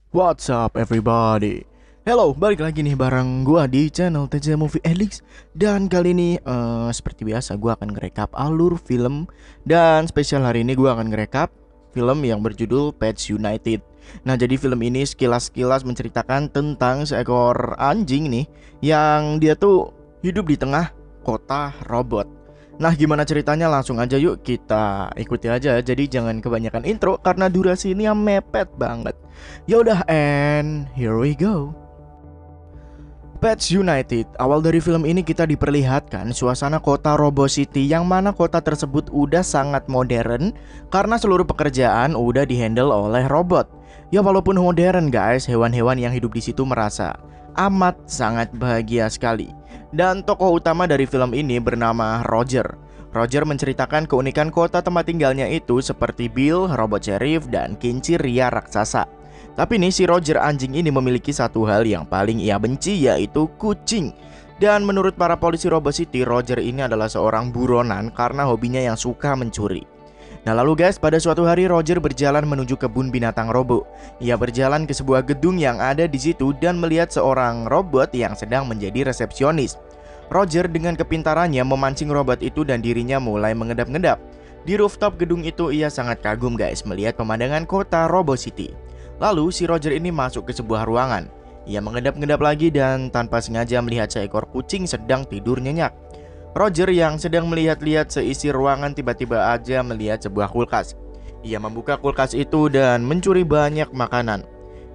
What's up everybody? Hello, balik lagi nih bareng gua di channel TJ Movie Elix. Dan kali ini seperti biasa gua akan ngerekap alur film. Dan spesial hari ini gua akan ngerekap film yang berjudul Pets United. Nah, jadi film ini sekilas-sekilas menceritakan tentang seekor anjing nih yang dia tuh hidup di tengah kota robot. Nah, gimana ceritanya? Langsung aja yuk kita ikuti aja. Jadi jangan kebanyakan intro karena durasi ini yang mepet banget. Yaudah, and here we go. Pets United. Awal dari film ini kita diperlihatkan suasana kota Robo City, yang mana kota tersebut udah sangat modern karena seluruh pekerjaan udah dihandle oleh robot. Ya walaupun modern guys, hewan-hewan yang hidup di situ merasa amat sangat bahagia sekali. Dan tokoh utama dari film ini bernama Roger. Roger menceritakan keunikan kota tempat tinggalnya itu seperti Bill, robot sheriff, dan kincir ria raksasa. Tapi nih si Roger anjing ini memiliki satu hal yang paling ia benci, yaitu kucing. Dan menurut para polisi Robo City, Roger ini adalah seorang buronan karena hobinya yang suka mencuri. Nah lalu guys, pada suatu hari Roger berjalan menuju kebun binatang Robo. Ia berjalan ke sebuah gedung yang ada di situ dan melihat seorang robot yang sedang menjadi resepsionis. Roger dengan kepintarannya memancing robot itu dan dirinya mulai mengedap-ngedap. Di rooftop gedung itu ia sangat kagum guys melihat pemandangan kota Robo City. Lalu si Roger ini masuk ke sebuah ruangan. Ia mengedap-ngedap lagi dan tanpa sengaja melihat seekor kucing sedang tidur nyenyak. Roger yang sedang melihat-lihat seisi ruangan tiba-tiba aja melihat sebuah kulkas. Ia membuka kulkas itu dan mencuri banyak makanan.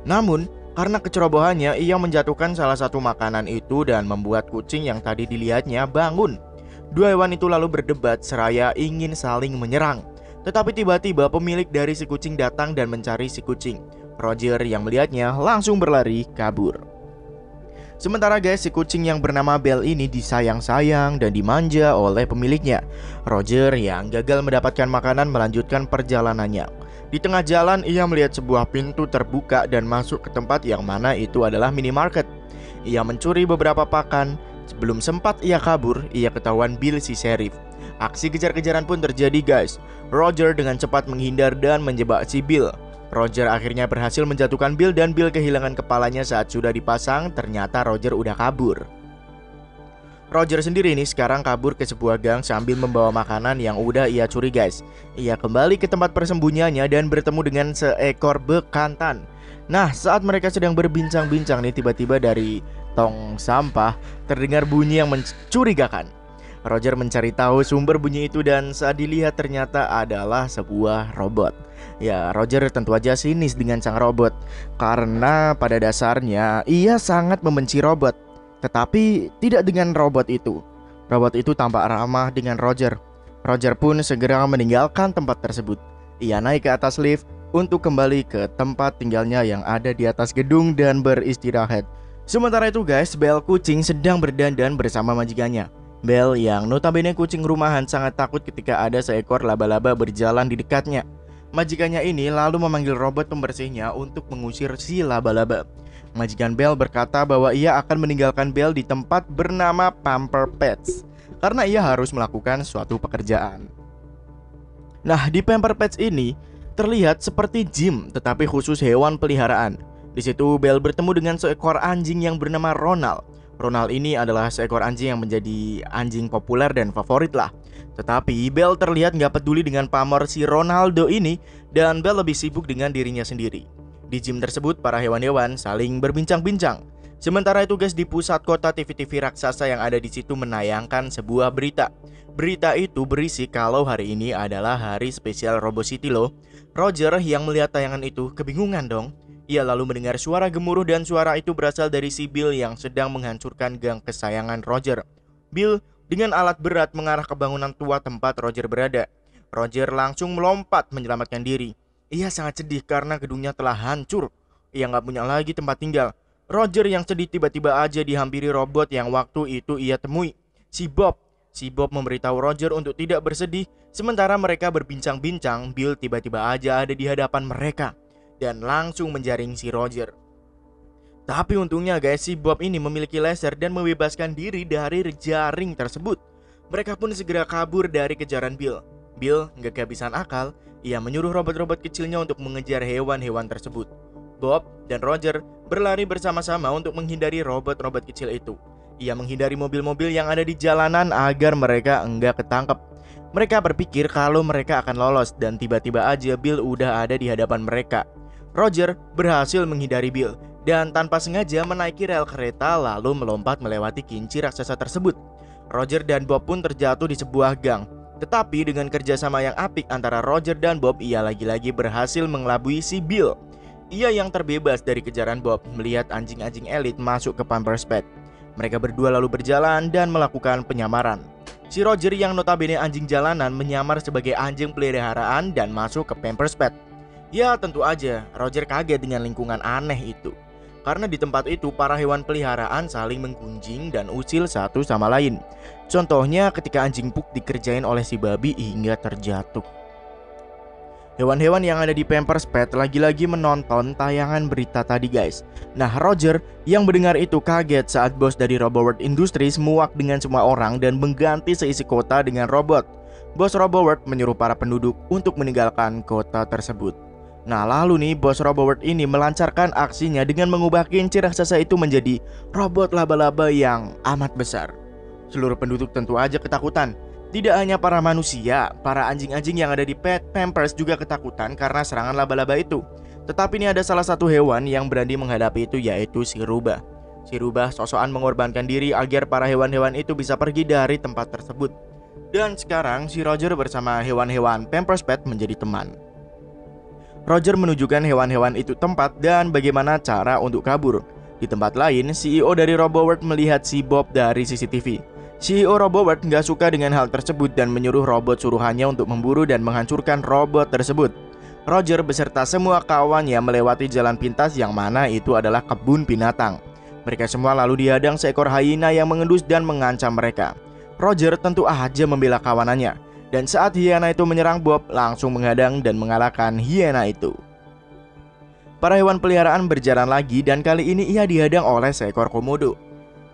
Namun karena kecerobohannya ia menjatuhkan salah satu makanan itu dan membuat kucing yang tadi dilihatnya bangun. Dua hewan itu lalu berdebat seraya ingin saling menyerang. Tetapi tiba-tiba pemilik dari si kucing datang dan mencari si kucing. Roger yang melihatnya langsung berlari kabur. Sementara guys, si kucing yang bernama Bell ini disayang-sayang dan dimanja oleh pemiliknya. Roger yang gagal mendapatkan makanan melanjutkan perjalanannya. Di tengah jalan ia melihat sebuah pintu terbuka dan masuk ke tempat yang mana itu adalah minimarket. Ia mencuri beberapa pakan. Sebelum sempat ia kabur, ia ketahuan Bill si sheriff. Aksi kejar-kejaran pun terjadi guys. Roger dengan cepat menghindar dan menjebak si Bill. Roger akhirnya berhasil menjatuhkan Bill dan Bill kehilangan kepalanya saat sudah dipasang. Ternyata Roger udah kabur. Roger sendiri nih sekarang kabur ke sebuah gang sambil membawa makanan yang udah ia curi guys. Ia kembali ke tempat persembunyiannya dan bertemu dengan seekor bekantan. Nah saat mereka sedang berbincang-bincang nih, tiba-tiba dari tong sampah terdengar bunyi yang mencurigakan. Roger mencari tahu sumber bunyi itu dan saat dilihat ternyata adalah sebuah robot. Ya, Roger tentu aja sinis dengan sang robot karena pada dasarnya ia sangat membenci robot. Tetapi tidak dengan robot itu. Robot itu tampak ramah dengan Roger. Roger pun segera meninggalkan tempat tersebut. Ia naik ke atas lift untuk kembali ke tempat tinggalnya yang ada di atas gedung dan beristirahat. Sementara itu guys, Bell kucing sedang berdandan bersama majikannya. Bell yang notabene kucing rumahan sangat takut ketika ada seekor laba-laba berjalan di dekatnya. Majikannya ini lalu memanggil robot pembersihnya untuk mengusir si laba-laba. Majikan Bell berkata bahwa ia akan meninggalkan Bell di tempat bernama Pamper Pets karena ia harus melakukan suatu pekerjaan. Nah, di Pamper Pets ini terlihat seperti gym tetapi khusus hewan peliharaan. Di situ Bell bertemu dengan seekor anjing yang bernama Ronald. Ronald ini adalah seekor anjing yang menjadi anjing populer dan favorit lah. Tetapi Bell terlihat nggak peduli dengan pamor si Ronaldo ini dan Bell lebih sibuk dengan dirinya sendiri. Di gym tersebut para hewan-hewan saling berbincang-bincang. Sementara itu guys, di pusat kota TV-TV raksasa yang ada di situ menayangkan sebuah berita. Berita itu berisi kalau hari ini adalah hari spesial Robo City loh. Roger yang melihat tayangan itu kebingungan dong. Ia lalu mendengar suara gemuruh dan suara itu berasal dari si Bill yang sedang menghancurkan gang kesayangan Roger. Bill dengan alat berat mengarah ke bangunan tua tempat Roger berada. Roger langsung melompat menyelamatkan diri. Ia sangat sedih karena gedungnya telah hancur. Ia nggak punya lagi tempat tinggal. Roger yang sedih tiba-tiba aja dihampiri robot yang waktu itu ia temui, si Bob. Si Bob memberitahu Roger untuk tidak bersedih. Sementara mereka berbincang-bincang, Bill tiba-tiba aja ada di hadapan mereka dan langsung menjaring si Roger. Tapi untungnya guys, si Bob ini memiliki laser dan membebaskan diri dari jaring tersebut. Mereka pun segera kabur dari kejaran Bill. Bill nggak kehabisan akal, ia menyuruh robot-robot kecilnya untuk mengejar hewan-hewan tersebut. Bob dan Roger berlari bersama-sama untuk menghindari robot-robot kecil itu. Ia menghindari mobil-mobil yang ada di jalanan agar mereka enggak ketangkep. Mereka berpikir kalau mereka akan lolos dan tiba-tiba aja Bill udah ada di hadapan mereka. Roger berhasil menghindari Bill dan tanpa sengaja menaiki rel kereta lalu melompat melewati kinci raksasa tersebut. Roger dan Bob pun terjatuh di sebuah gang. Tetapi dengan kerjasama yang apik antara Roger dan Bob, ia lagi-lagi berhasil mengelabui si Bill. Ia yang terbebas dari kejaran Bob melihat anjing-anjing elit masuk ke Pampers Pet. Mereka berdua lalu berjalan dan melakukan penyamaran. Si Roger yang notabene anjing jalanan menyamar sebagai anjing peliharaan dan masuk ke Pampers Pet. Ya tentu aja Roger kaget dengan lingkungan aneh itu. Karena di tempat itu para hewan peliharaan saling menggunjing dan usil satu sama lain. Contohnya ketika anjing Pug dikerjain oleh si babi hingga terjatuh. Hewan-hewan yang ada di Pampers Pet lagi-lagi menonton tayangan berita tadi guys. Nah Roger yang mendengar itu kaget saat bos dari RoboWorld Industries muak dengan semua orang dan mengganti seisi kota dengan robot. Bos RoboWorld menyuruh para penduduk untuk meninggalkan kota tersebut. Nah lalu nih bos RoboWorld ini melancarkan aksinya dengan mengubah kinci raksasa itu menjadi robot laba-laba yang amat besar. Seluruh penduduk tentu aja ketakutan. Tidak hanya para manusia, para anjing-anjing yang ada di Pampers juga ketakutan karena serangan laba-laba itu. Tetapi ini ada salah satu hewan yang berani menghadapi itu, yaitu si rubah. Si rubah sok-sokan mengorbankan diri agar para hewan-hewan itu bisa pergi dari tempat tersebut. Dan sekarang si Roger bersama hewan-hewan Pampers Pet menjadi teman. Roger menunjukkan hewan-hewan itu tempat dan bagaimana cara untuk kabur. Di tempat lain, CEO dari RoboWorld melihat si Bob dari CCTV. CEO RoboWorld nggak suka dengan hal tersebut dan menyuruh robot suruhannya untuk memburu dan menghancurkan robot tersebut. Roger beserta semua kawannya melewati jalan pintas yang mana itu adalah kebun binatang. Mereka semua lalu dihadang seekor hyena yang mengendus dan mengancam mereka. Roger tentu aja membela kawanannya. Dan saat hyena itu menyerang Bob, langsung menghadang dan mengalahkan hyena itu. Para hewan peliharaan berjalan lagi dan kali ini ia dihadang oleh seekor komodo.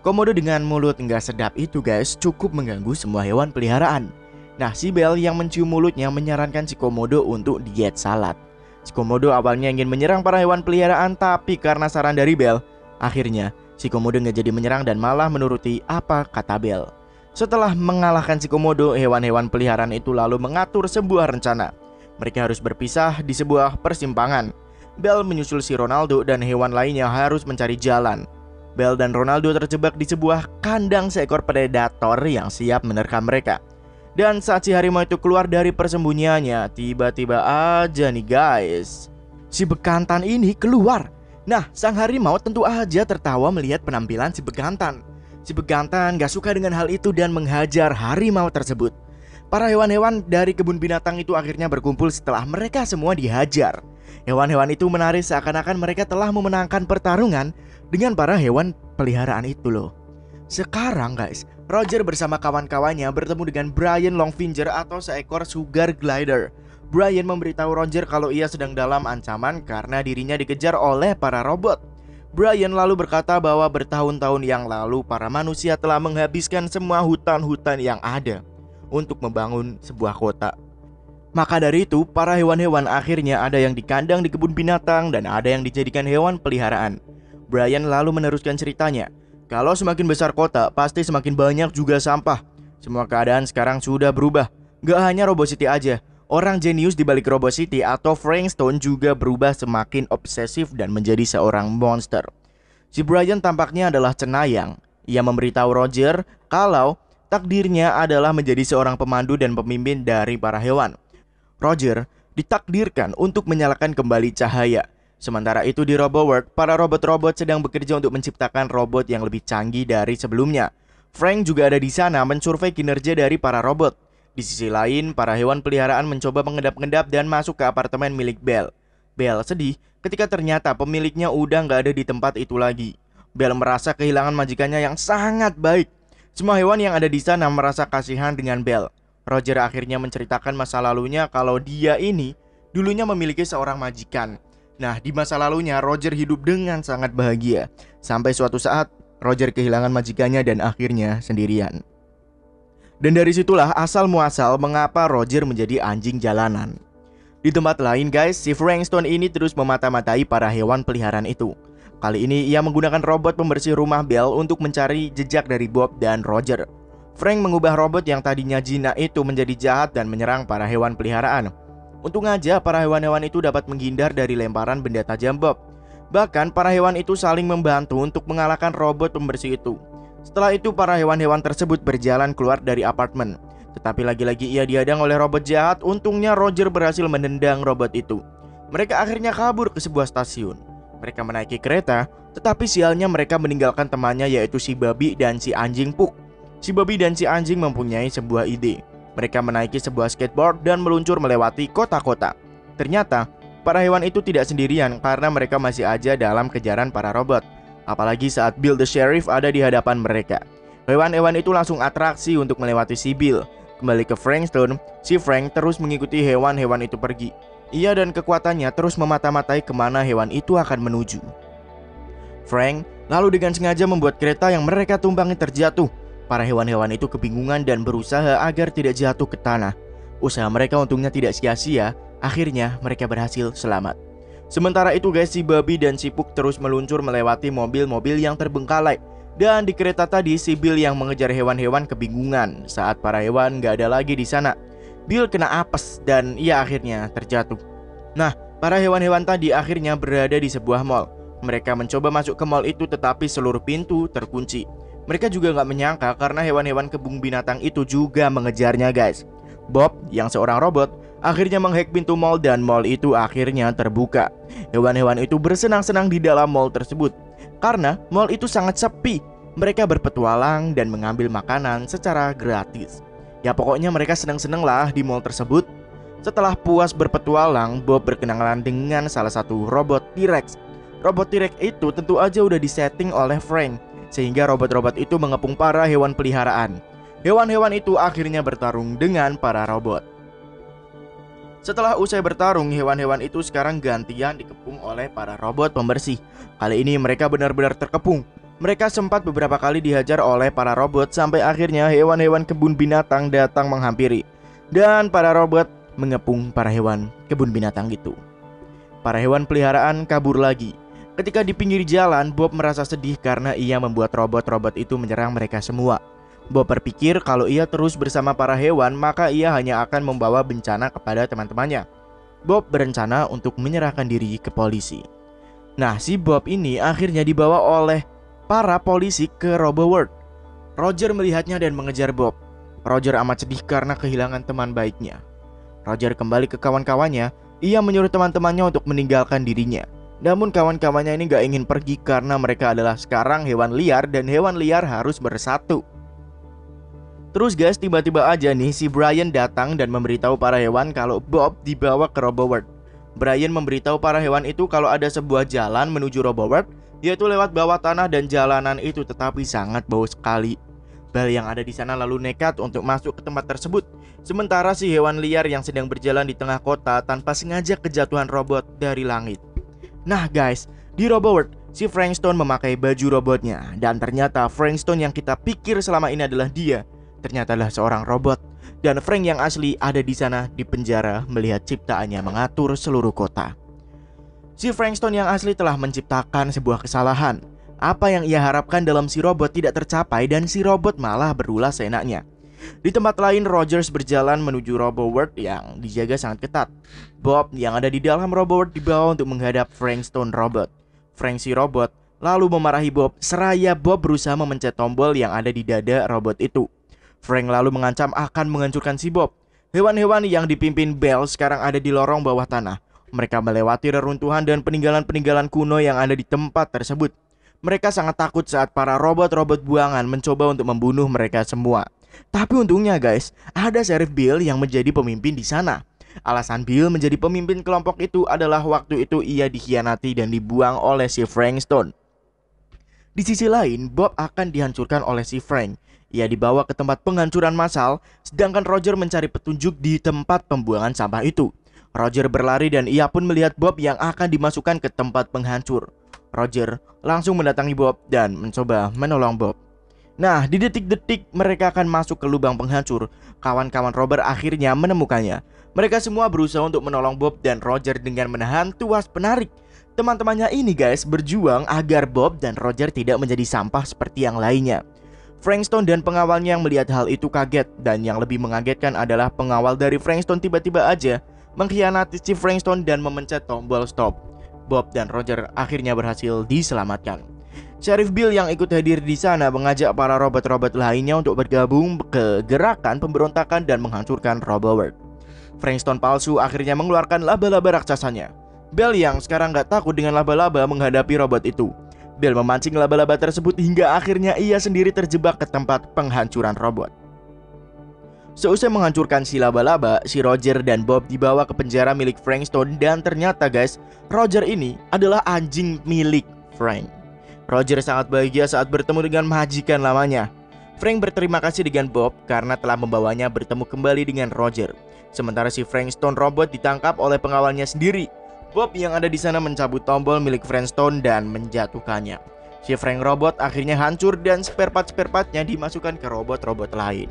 Komodo dengan mulut nggak sedap itu guys cukup mengganggu semua hewan peliharaan. Nah si Bell yang mencium mulutnya menyarankan si komodo untuk diet salad. Si komodo awalnya ingin menyerang para hewan peliharaan tapi karena saran dari Bell, akhirnya si komodo nggak jadi menyerang dan malah menuruti apa kata Bell. Setelah mengalahkan si komodo, hewan-hewan peliharaan itu lalu mengatur sebuah rencana. Mereka harus berpisah di sebuah persimpangan. Bell menyusul si Ronaldo dan hewan lainnya harus mencari jalan. Bell dan Ronaldo terjebak di sebuah kandang seekor predator yang siap menerkam mereka. Dan saat si harimau itu keluar dari persembunyiannya, tiba-tiba aja nih guys, si bekantan ini keluar. Nah, sang harimau tentu aja tertawa melihat penampilan si bekantan. Si bekantan gak suka dengan hal itu dan menghajar harimau tersebut. Para hewan-hewan dari kebun binatang itu akhirnya berkumpul setelah mereka semua dihajar. Hewan-hewan itu menari seakan-akan mereka telah memenangkan pertarungan dengan para hewan peliharaan itu loh. Sekarang guys, Roger bersama kawan-kawannya bertemu dengan Brian Longfinger atau seekor sugar glider. Brian memberitahu Roger kalau ia sedang dalam ancaman karena dirinya dikejar oleh para robot. Brian lalu berkata bahwa bertahun-tahun yang lalu para manusia telah menghabiskan semua hutan-hutan yang ada untuk membangun sebuah kota. Maka dari itu, para hewan-hewan akhirnya ada yang dikandang di kebun binatang dan ada yang dijadikan hewan peliharaan. Brian lalu meneruskan ceritanya. Kalau semakin besar kota, pasti semakin banyak juga sampah. Semua keadaan sekarang sudah berubah. Gak hanya Robo City aja, orang jenius di balik Robo City atau Frank Stone juga berubah semakin obsesif dan menjadi seorang monster. Si Brian tampaknya adalah cenayang. Ia memberitahu Roger kalau takdirnya adalah menjadi seorang pemandu dan pemimpin dari para hewan. Roger ditakdirkan untuk menyalakan kembali cahaya. Sementara itu di RoboWorld, para robot-robot sedang bekerja untuk menciptakan robot yang lebih canggih dari sebelumnya. Frank juga ada di sana mensurvei kinerja dari para robot. Di sisi lain, para hewan peliharaan mencoba mengendap-endap dan masuk ke apartemen milik Bell. Bell sedih ketika ternyata pemiliknya udah nggak ada di tempat itu lagi. Bell merasa kehilangan majikannya yang sangat baik. Semua hewan yang ada di sana merasa kasihan dengan Bell. Roger akhirnya menceritakan masa lalunya kalau dia ini dulunya memiliki seorang majikan. Nah, di masa lalunya Roger hidup dengan sangat bahagia. Sampai suatu saat Roger kehilangan majikannya dan akhirnya sendirian. Dan dari situlah asal muasal mengapa Roger menjadi anjing jalanan. Di tempat lain guys, si Frankston ini terus memata-matai para hewan peliharaan itu. Kali ini ia menggunakan robot pembersih rumah Belle untuk mencari jejak dari Bob dan Roger. Frank mengubah robot yang tadinya jinak itu menjadi jahat dan menyerang para hewan peliharaan. Untung aja para hewan-hewan itu dapat menghindar dari lemparan benda tajam Bob. Bahkan para hewan itu saling membantu untuk mengalahkan robot pembersih itu. Setelah itu para hewan-hewan tersebut berjalan keluar dari apartemen. Tetapi lagi-lagi ia dihadang oleh robot jahat. Untungnya Roger berhasil menendang robot itu. Mereka akhirnya kabur ke sebuah stasiun. Mereka menaiki kereta, tetapi sialnya mereka meninggalkan temannya yaitu si babi dan si anjing Puck. Si babi dan si anjing mempunyai sebuah ide. Mereka menaiki sebuah skateboard dan meluncur melewati kota-kota. Ternyata, para hewan itu tidak sendirian karena mereka masih aja dalam kejaran para robot. Apalagi saat Bill the Sheriff ada di hadapan mereka. Hewan-hewan itu langsung atraksi untuk melewati si Bill. Kembali ke Frankston, si Frank terus mengikuti hewan-hewan itu pergi. Ia dan kekuatannya terus memata-matai kemana hewan itu akan menuju. Frank lalu dengan sengaja membuat kereta yang mereka tumpangi terjatuh. Para hewan-hewan itu kebingungan dan berusaha agar tidak jatuh ke tanah. Usaha mereka untungnya tidak sia-sia. Akhirnya mereka berhasil selamat. Sementara itu guys, si babi dan si Puck terus meluncur melewati mobil-mobil yang terbengkalai. Dan di kereta tadi si Bill yang mengejar hewan-hewan kebingungan saat para hewan gak ada lagi di sana. Bill kena apes dan ia akhirnya terjatuh. Nah, para hewan-hewan tadi akhirnya berada di sebuah mall. Mereka mencoba masuk ke mall itu tetapi seluruh pintu terkunci. Mereka juga gak menyangka karena hewan-hewan kebun binatang itu juga mengejarnya guys. Bob yang seorang robot akhirnya menghack pintu mall dan mall itu akhirnya terbuka. Hewan-hewan itu bersenang-senang di dalam mall tersebut. Karena mall itu sangat sepi. Mereka berpetualang dan mengambil makanan secara gratis. Ya pokoknya mereka senang-senang lah di mall tersebut. Setelah puas berpetualang, Bob berkenalan dengan salah satu robot T-Rex. Robot T-Rex itu tentu aja udah disetting oleh Frank, sehingga robot-robot itu mengepung para hewan peliharaan. Hewan-hewan itu akhirnya bertarung dengan para robot. Setelah usai bertarung, hewan-hewan itu sekarang gantian dikepung oleh para robot pembersih. Kali ini mereka benar-benar terkepung. Mereka sempat beberapa kali dihajar oleh para robot sampai akhirnya hewan-hewan kebun binatang datang menghampiri. Dan para robot mengepung para hewan kebun binatang itu. Para hewan peliharaan kabur lagi. Ketika di pinggir jalan, Bob merasa sedih karena ia membuat robot-robot itu menyerang mereka semua. Bob berpikir kalau ia terus bersama para hewan, maka ia hanya akan membawa bencana kepada teman-temannya. Bob berencana untuk menyerahkan diri ke polisi. Nah, si Bob ini akhirnya dibawa oleh para polisi ke RoboWorld. Roger melihatnya dan mengejar Bob. Roger amat sedih karena kehilangan teman baiknya. Roger kembali ke kawan-kawannya. Ia menyuruh teman-temannya untuk meninggalkan dirinya. Namun kawan-kawannya ini gak ingin pergi karena mereka adalah sekarang hewan liar dan hewan liar harus bersatu. Terus guys, tiba-tiba aja nih si Brian datang dan memberitahu para hewan kalau Bob dibawa ke RoboWorld. Brian memberitahu para hewan itu kalau ada sebuah jalan menuju RoboWorld, yaitu lewat bawah tanah dan jalanan itu tetapi sangat bau sekali. Belle yang ada di sana lalu nekat untuk masuk ke tempat tersebut. Sementara si hewan liar yang sedang berjalan di tengah kota tanpa sengaja kejatuhan robot dari langit. Nah guys, di RoboWorld, si Frankston memakai baju robotnya. Dan ternyata Frankston yang kita pikir selama ini adalah dia, ternyata adalah seorang robot. Dan Frank yang asli ada di sana di penjara melihat ciptaannya mengatur seluruh kota. Si Frankston yang asli telah menciptakan sebuah kesalahan. Apa yang ia harapkan dalam si robot tidak tercapai dan si robot malah berulah seenaknya. Di tempat lain, Rogers berjalan menuju RoboWorld yang dijaga sangat ketat. Bob yang ada di dalam RoboWorld dibawa untuk menghadap Frankston robot. Frank si robot lalu memarahi Bob seraya Bob berusaha memencet tombol yang ada di dada robot itu. Frank lalu mengancam akan menghancurkan si Bob. Hewan-hewan yang dipimpin Belle sekarang ada di lorong bawah tanah. Mereka melewati reruntuhan dan peninggalan-peninggalan kuno yang ada di tempat tersebut. Mereka sangat takut saat para robot-robot buangan mencoba untuk membunuh mereka semua. Tapi untungnya guys, ada Sheriff Bill yang menjadi pemimpin di sana. Alasan Bill menjadi pemimpin kelompok itu adalah waktu itu ia dikhianati dan dibuang oleh si Frankston. Di sisi lain, Bob akan dihancurkan oleh si Frank. Ia dibawa ke tempat penghancuran massal, sedangkan Roger mencari petunjuk di tempat pembuangan sampah itu. Roger berlari dan ia pun melihat Bob yang akan dimasukkan ke tempat penghancur. Roger langsung mendatangi Bob dan mencoba menolong Bob. Nah, di detik-detik mereka akan masuk ke lubang penghancur, kawan-kawan Robert akhirnya menemukannya. Mereka semua berusaha untuk menolong Bob dan Roger dengan menahan tuas penarik. Teman-temannya ini guys berjuang agar Bob dan Roger tidak menjadi sampah seperti yang lainnya. Frankstone dan pengawalnya yang melihat hal itu kaget, dan yang lebih mengagetkan adalah pengawal dari Frankstone tiba-tiba aja mengkhianati si Frankstone dan memencet tombol stop. Bob dan Roger akhirnya berhasil diselamatkan. Sheriff Bill yang ikut hadir di sana mengajak para robot-robot lainnya untuk bergabung ke gerakan pemberontakan dan menghancurkan Roboworld. Frankstone palsu akhirnya mengeluarkan laba-laba raksasanya. Bell yang sekarang gak takut dengan laba-laba menghadapi robot itu. Bell memancing laba-laba tersebut hingga akhirnya ia sendiri terjebak ke tempat penghancuran robot. Seusai menghancurkan si laba-laba, si Roger dan Bob dibawa ke penjara milik Frankstone, dan ternyata guys, Roger ini adalah anjing milik Frank. Roger sangat bahagia saat bertemu dengan majikan lamanya. Frank berterima kasih dengan Bob karena telah membawanya bertemu kembali dengan Roger. Sementara si Frankstone robot ditangkap oleh pengawalnya sendiri. Bob yang ada di sana mencabut tombol milik Frankstone dan menjatuhkannya. Si Frank robot akhirnya hancur dan spare part-nya dimasukkan ke robot-robot lain.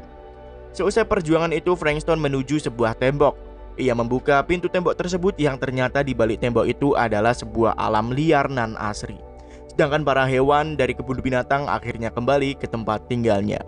Seusai perjuangan itu, Frankstone menuju sebuah tembok. Ia membuka pintu tembok tersebut yang ternyata di balik tembok itu adalah sebuah alam liar nan asri. Sedangkan para hewan dari kebun binatang akhirnya kembali ke tempat tinggalnya.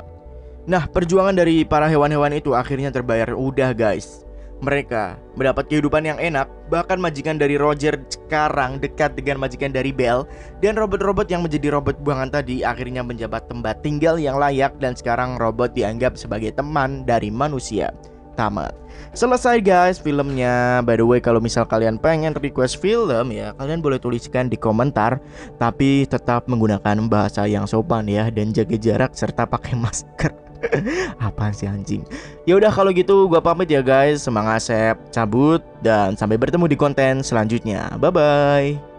Nah, perjuangan dari para hewan-hewan itu akhirnya terbayar udah guys. Mereka mendapat kehidupan yang enak. Bahkan majikan dari Roger sekarang dekat dengan majikan dari Bell. Dan robot-robot yang menjadi robot buangan tadi akhirnya menjabat tempat tinggal yang layak. Dan sekarang robot dianggap sebagai teman dari manusia. Tamat. Selesai guys filmnya. By the way, kalau misal kalian pengen request film ya, kalian boleh tuliskan di komentar. Tapi tetap menggunakan bahasa yang sopan ya, dan jaga jarak serta pakai masker. Apaan sih anjing? Ya udah kalau gitu gua pamit ya guys. Semangat, cabut, dan sampai bertemu di konten selanjutnya. Bye bye.